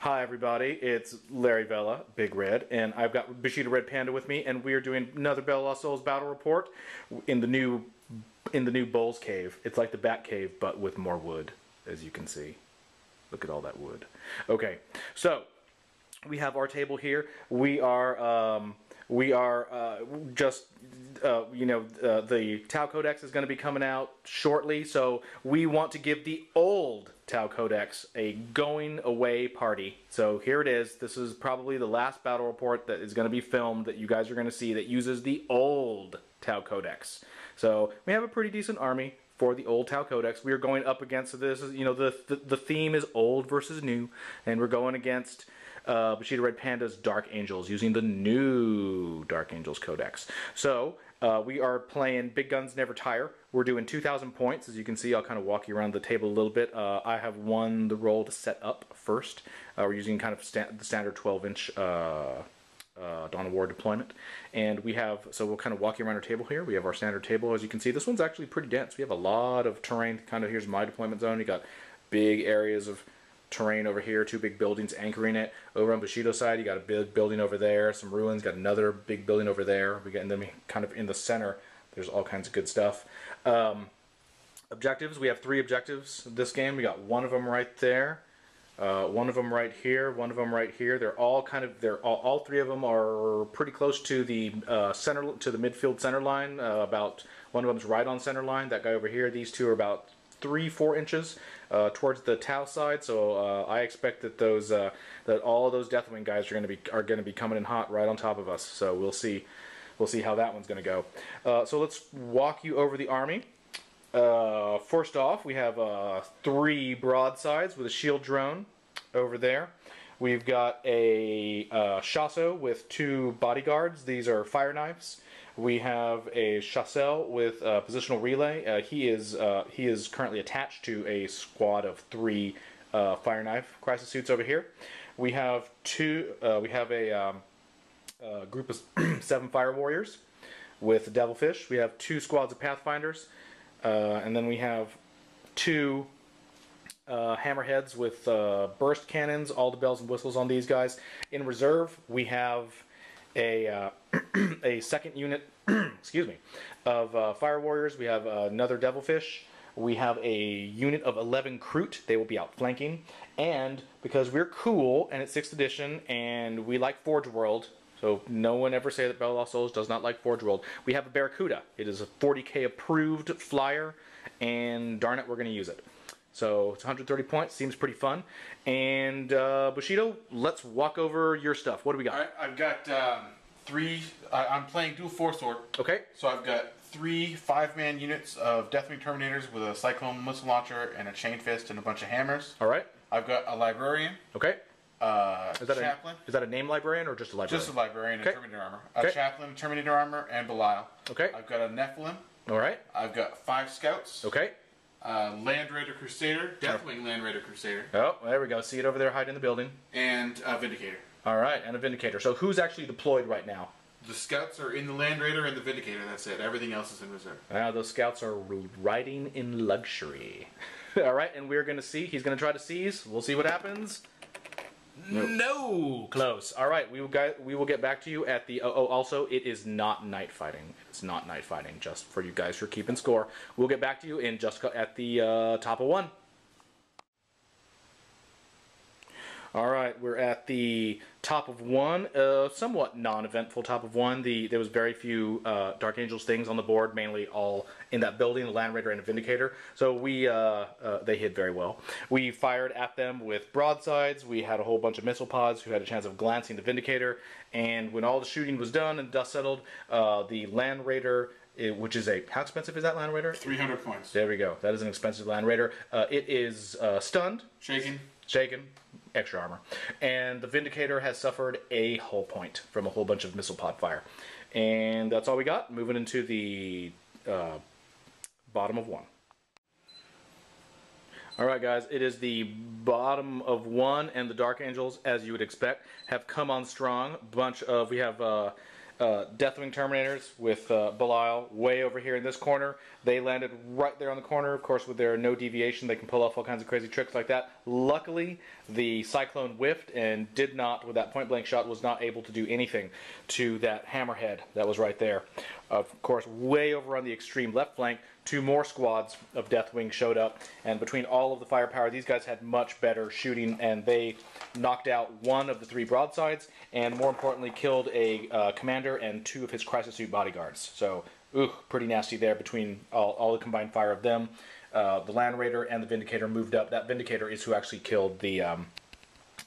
Hi everybody, it's Larry Vela, Big Red, and I've got Bushido Red Panda with me, and we are doing another BoLS Souls battle report in the new BoLS cave. It's like the Bat Cave, but with more wood, as you can see. Look at all that wood. Okay, so we have our table here. The Tau Codex is going to be coming out shortly, so we want to give the old Tau Codex a going away party. So here it is. This is probably the last battle report that is going to be filmed that you guys are going to see that uses the old Tau Codex. So we have a pretty decent army for the old Tau Codex. We are going up against this. The theme is old versus new, and we're going against Bushido Red Panda's Dark Angels using the new Dark Angels Codex. So we are playing Big Guns Never Tire. We're doing 2,000 points. As you can see, I'll kind of walk you around the table a little bit. I have won the role to set up first. We're using kind of the standard 12-inch Dawn of War deployment. And we have, so we'll kind of walk you around our table here. We have our standard table. As you can see, this one's actually pretty dense. We have a lot of terrain. Kind of, here's my deployment zone. You got big areas of terrain over here, two big buildings anchoring it. Over on Bushido's side, you got a big building over there, some ruins, got another big building over there. And then we kind of in the center, there's all kinds of good stuff. Objectives, we have 3 objectives this game. We got one of them right there, one of them right here, one of them right here. They're all kind of, all 3 of them are pretty close to the the midfield center line. About one of them's right on center line. That guy over here, these 2 are about 3-4 inches towards the Tau side, so I expect that those that all of those Deathwing guys are going to be coming in hot right on top of us. So we'll see how that one's going to go. So let's walk you over the army. First off, we have 3 broadsides with a shield drone over there. We've got a Chasseur with 2 bodyguards. These are fire knives. We have a Chasseur with positional relay. He is currently attached to a squad of 3 fire knife crisis suits over here. We have a group of 7 fire warriors with devilfish. We have 2 squads of pathfinders, and then we have 2 hammerheads with burst cannons. All the bells and whistles on these guys. In reserve, we have a second unit excuse me, of fire warriors. We have another devilfish. We have a unit of 11 Kroot. They will be out flanking. And because we're cool and it's 6th edition and we like Forge World, so no one ever say that BoLS Souls does not like Forge World, we have a Barracuda. It is a 40k approved flyer, and darn it, we're going to use it. So it's 130 points, seems pretty fun. And Bushido, let's walk over your stuff. What do we got? All right, I've got 3. I'm playing dual force sword. Okay. So I've got 3 5-man units of Deathwing Terminators with a Cyclone missile launcher and a Chain Fist and a bunch of hammers. All right. I've got a librarian. Okay. Chaplain. Is that a name librarian or just a librarian? Just a librarian and Terminator armor. Okay. A chaplain, Terminator armor, and Belial. Okay. I've got a Nephilim. All right. I've got 5 scouts. Okay. Land Raider Crusader, Deathwing Land Raider Crusader. Oh, there we go. See it over there hiding in the building. And a Vindicator. All right, and a Vindicator. So who's actually deployed right now? The scouts are in the Land Raider and the Vindicator. That's it. Everything else is in reserve. Those scouts are riding in luxury. All right, and we're going to see. He's going to try to seize. We'll see what happens. Nope. No! Close. All right, we will get back to you at the... Oh, also, it is not night fighting. It's not night fighting, just for you guys who are keeping score. We'll get back to you in just at the top of 1. All right, we're at the top of 1, somewhat non-eventful top of 1. There was very few Dark Angels things on the board, mainly all in that building, the Land Raider and a Vindicator. So they hid very well. We fired at them with broadsides. We had a whole bunch of missile pods who had a chance of glancing the Vindicator. And when all the shooting was done and dust settled, the Land Raider, which is how expensive is that Land Raider? 300 points. There we go. That is an expensive Land Raider. It is stunned. Shaken, extra armor. And the Vindicator has suffered a hull point from a whole bunch of missile pod fire. And that's all we got. Moving into the bottom of 1. Alright guys, it is the bottom of 1, and the Dark Angels, as you would expect, have come on strong. We have Deathwing Terminators with Belial way over here in this corner. They landed right there on the corner. Of course, with their no deviation, they can pull off all kinds of crazy tricks like that. Luckily, the Cyclone whiffed and did not, with that point-blank shot, was not able to do anything to that hammerhead that was right there. Of course, way over on the extreme left flank, 2 more squads of Deathwing showed up, and between all of the firepower, these guys had much better shooting, and they knocked out 1 of the 3 broadsides, and more importantly, killed a commander and 2 of his crisis suit bodyguards. So, pretty nasty there between all the combined fire of them. The Land Raider and the Vindicator moved up. That Vindicator is who actually killed the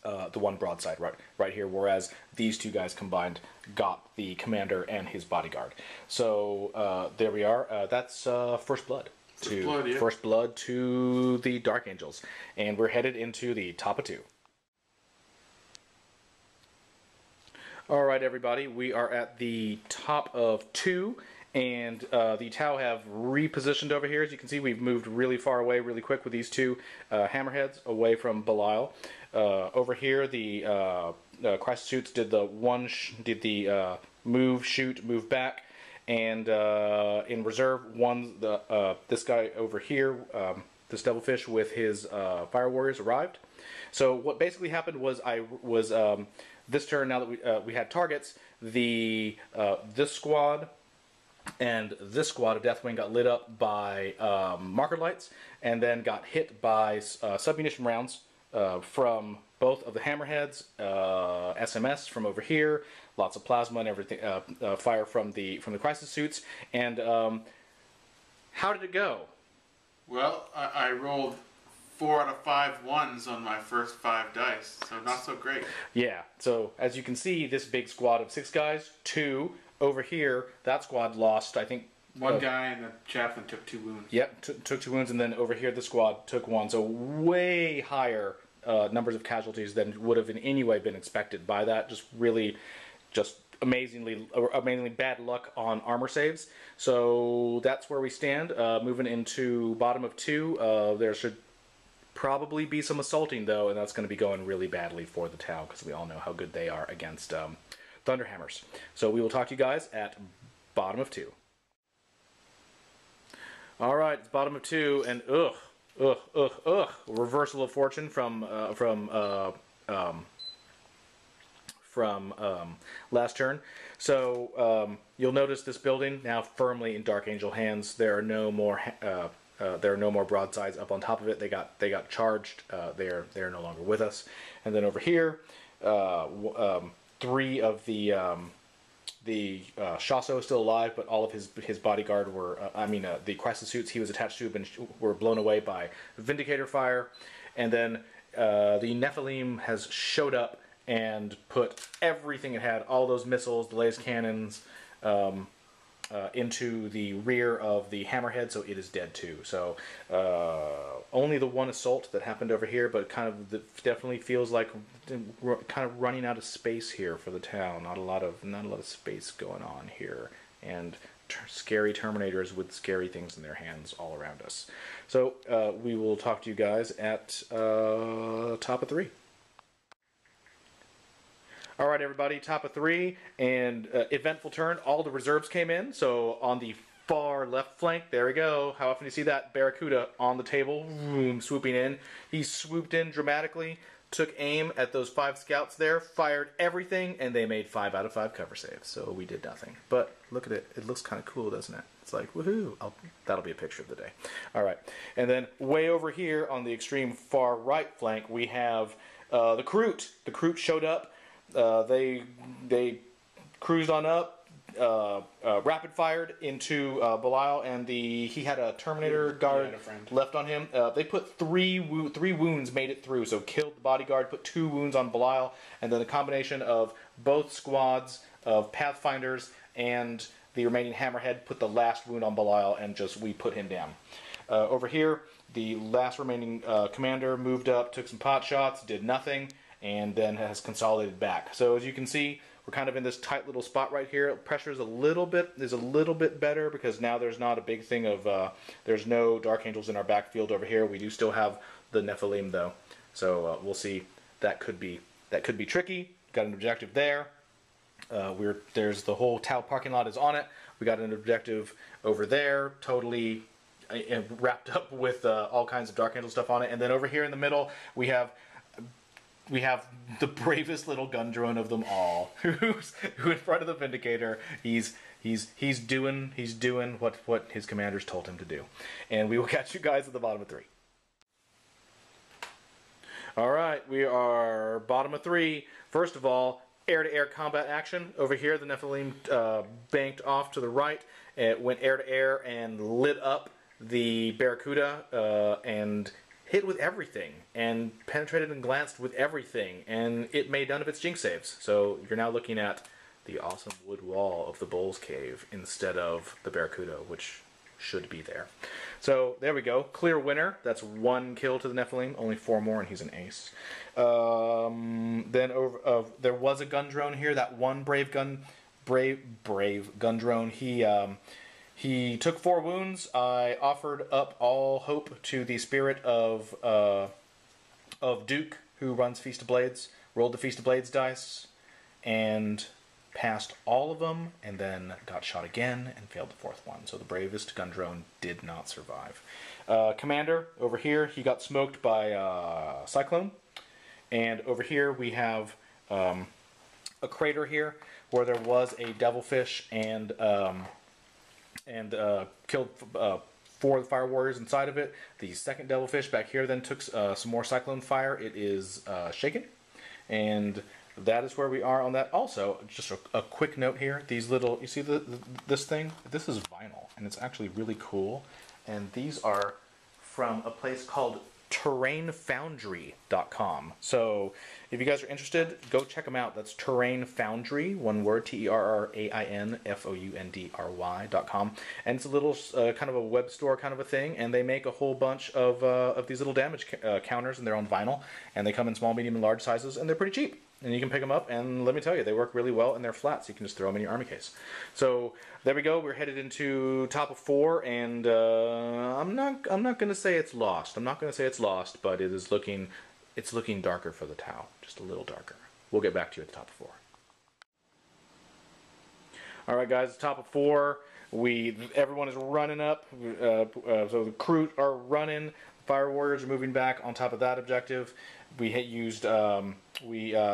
1 broadside right here, whereas these 2 guys combined got the commander and his bodyguard. So there we are. That's First Blood. First Blood to the Dark Angels. And we're headed into the top of 2. Alright everybody, we are at the top of 2. And the Tau have repositioned over here. As you can see, we've moved really far away really quick with these 2 hammerheads away from Belial. Over here, the crisis suits did the move, shoot, move back, and in reserve, this guy over here, this Devilfish with his Fire Warriors arrived. So what basically happened was this turn, now that we had targets, this squad and this squad of Deathwing got lit up by marker lights, and then got hit by submunition rounds from both of the hammerheads, SMS from over here, lots of plasma and everything, fire from the crisis suits. And how did it go? Well, I rolled 4 out of 5 ones on my first 5 dice, so not so great. Yeah. So as you can see, this big squad of 6 guys, 2. Over here, that squad lost, I think... 1 guy and the chaplain took 2 wounds. Yep, took 2 wounds, and then over here the squad took 1. So way higher numbers of casualties than would have in any way been expected by that. Just amazingly bad luck on armor saves. So that's where we stand. Moving into bottom of 2, there should probably be some assaulting, though, and that's going to be going really badly for the Tau, because we all know how good they are against... Thunderhammers. So we will talk to you guys at bottom of 2. Alright, it's bottom of 2, and reversal of fortune from last turn. So you'll notice this building now firmly in Dark Angel hands. There are no more broadsides up on top of it. They got charged. They're no longer with us. And then over here, 3 of the Shasso is still alive, but all of his bodyguard were, the crisis suits he was attached to were blown away by Vindicator fire. And then the Nephilim has showed up and put everything it had, all those missiles, the laser cannons, into the rear of the hammerhead, so it is dead too. So only the 1 assault that happened over here, but definitely feels like kind of running out of space here for the Tau. Not a lot of space going on here, and scary Terminators with scary things in their hands all around us. So we will talk to you guys at top of 3. All right, everybody, top of 3, and eventful turn. All the reserves came in, so on the far left flank, there we go. How often do you see that Barracuda on the table, boom, swooping in? He swooped in dramatically, took aim at those 5 scouts there, fired everything, and they made 5 out of 5 cover saves, so we did nothing. But look at it. It looks kind of cool, doesn't it? It's like, woohoo. That'll be a picture of the day. All right, and then way over here on the extreme far right flank, we have the Kroot. The Kroot showed up. They cruised on up, rapid fired into Belial, and he had a Terminator guard left on him. They put 3 wounds, made it through, so killed the bodyguard, put 2 wounds on Belial, and then a combination of both squads of Pathfinders and the remaining Hammerhead put the last wound on Belial, and we put him down. Over here, the last remaining commander moved up, took some pot shots, did nothing, and then has consolidated back. So as you can see, we're kind of in this tight little spot right here. Pressure is a little bit better because now there's not a big thing of there's no Dark Angels in our backfield over here. We do still have the Nephilim though, so we'll see. That could be tricky. Got an objective there. There's the whole Tau parking lot is on it. We got an objective over there, totally wrapped up with all kinds of Dark Angel stuff on it. And then over here in the middle, we have the bravest little gun drone of them all, who in front of the Vindicator, he's doing what his commanders told him to do. And we will catch you guys at the bottom of 3. All right, we are bottom of 3. First of all, air-to-air combat action. Over here, the Nephilim banked off to the right. It went air-to-air and lit up the Barracuda and hit with everything and penetrated and glanced with everything, and it made none of its jinx saves. So you're now looking at the awesome wood wall of the BoLS cave instead of the Barracuda, which should be there. So there we go. Clear winner. That's 1 kill to the Nephilim. Only 4 more, and he's an ace. Then there was a gun drone here. That one brave gun drone. He took 4 wounds. I offered up all hope to the spirit of Duke, who runs Feast of Blades. Rolled the Feast of Blades dice and passed all of them, and then got shot again and failed the 4th one. So the bravest gun drone did not survive. Commander over here, he got smoked by Cyclone, and over here we have a crater here where there was a devilfish and killed 4 of the fire warriors inside of it. The second devilfish back here then took some more cyclone fire. It is shaken, and that is where we are on that. Also, just a quick note here. These little, you see this thing? This is vinyl, and it's actually really cool. And these are from a place called terrainfoundry.com. So if you guys are interested, go check them out. That's Terrain Foundry, one word, TerrainFoundry.com. And it's a little kind of a web store kind of a thing, and they make a whole bunch of these little damage counters, and they're on vinyl, and they come in small, medium, and large sizes, and they're pretty cheap. And you can pick them up, and let me tell you, they work really well, and they're flat, so you can just throw them in your army case. So there we go. We're headed into top of 4, and I'm not going to say it's lost. I'm not going to say it's lost, but it's looking darker for the Tau, just a little darker. We'll get back to you at the top of 4. All right, guys, top of 4. Everyone is running up. So the crew are running. Fire warriors are moving back on top of that objective. We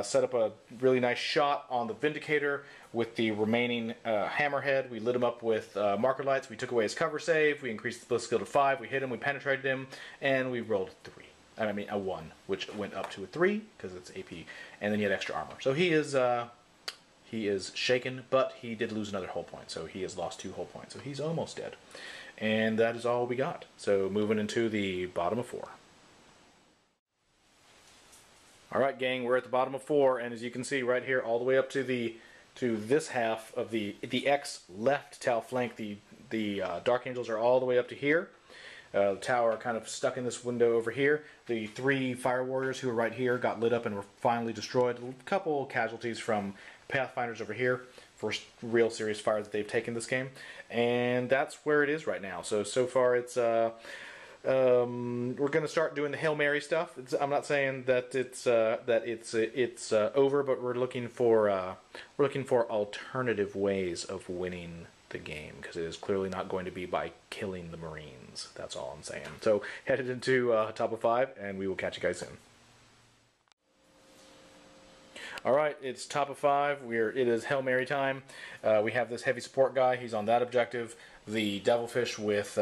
set up a really nice shot on the Vindicator with the remaining hammerhead. We lit him up with marker lights. We took away his cover save. We increased the split skill to 5. We hit him. We penetrated him, and we rolled 3. I mean a 1, which went up to a 3 because it's AP, and then he had extra armor. So he is shaken, but he did lose another hull point, so he has lost 2 hull points. So he's almost dead, and that is all we got. So moving into the bottom of 4. All right, gang, we're at the bottom of 4, and as you can see right here, all the way up to this half of the X left Tau flank, the Dark Angels are all the way up to here. The Tau are kind of stuck in this window over here. The 3 Fire Warriors who are right here got lit up and were finally destroyed. A couple casualties from Pathfinders over here. First real serious fire that they've taken this game, and that's where it is right now. So far it's we're going to start doing the Hail Mary stuff. I'm not saying that it's over, but we're looking for alternative ways of winning the game, because it is clearly not going to be by killing the Marines. That's all I'm saying. So headed into top of 5, and we will catch you guys soon. All right, it's top of 5. It is Hail Mary time. We have this heavy support guy. He's on that objective. The Devilfish with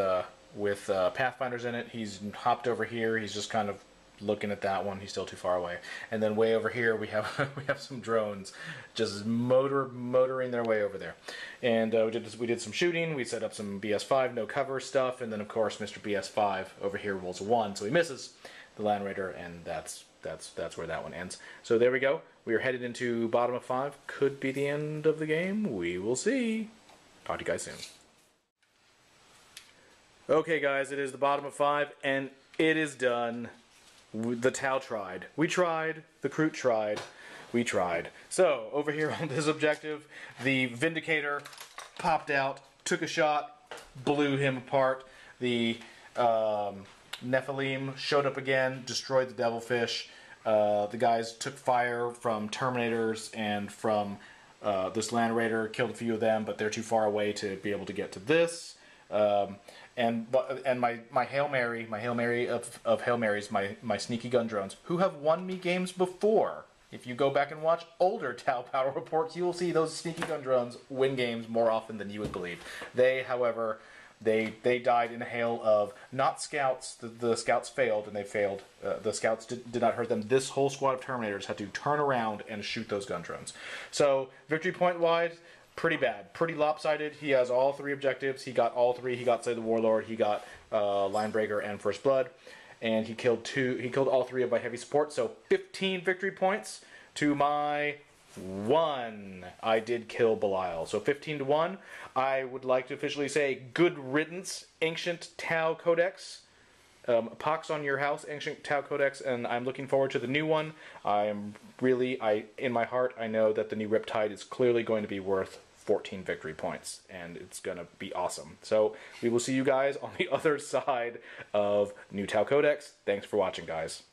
Pathfinders in it. He's hopped over here. He's just kind of looking at that one. He's still too far away. And then way over here we have some drones just motoring their way over there. And we did some shooting. We set up some BS5 no cover stuff, and then of course Mr. BS5 over here rolls a 1, so he misses the Land Raider, and that's where that one ends. So there we go. We are headed into bottom of 5. Could be the end of the game. We will see. Talk to you guys soon. Okay, guys, it is the bottom of 5, and it is done. The Tau tried. We tried. The crew tried. We tried. So, over here on this objective, the Vindicator popped out, took a shot, blew him apart. The Nephilim showed up again, destroyed the Devilfish. The guys took fire from Terminators and from this Land Raider, killed a few of them, but they're too far away to be able to get to this. And my Hail Mary of Hail Marys, my sneaky gun drones, who have won me games before. If you go back and watch older Tau Battle reports, you will see those sneaky gun drones win games more often than you would believe. They, however, they died in a hail of not scouts. The scouts failed, and they failed. The scouts did not hurt them. This whole squad of Terminators had to turn around and shoot those gun drones. So victory point wise, pretty bad, pretty lopsided. He has all 3 objectives. He got all 3. He got Slay the Warlord. He got Linebreaker and First Blood. And he killed all 3 of my heavy support. So 15 victory points to my 1. I did kill Belial. So 15 to 1. I would like to officially say good riddance, Ancient Tau Codex. Pox on your house, Ancient Tau Codex, and I'm looking forward to the new one. In my heart, I know that the new Riptide is clearly going to be worth 14 victory points, and it's going to be awesome. So we will see you guys on the other side of New Tau Codex. Thanks for watching, guys.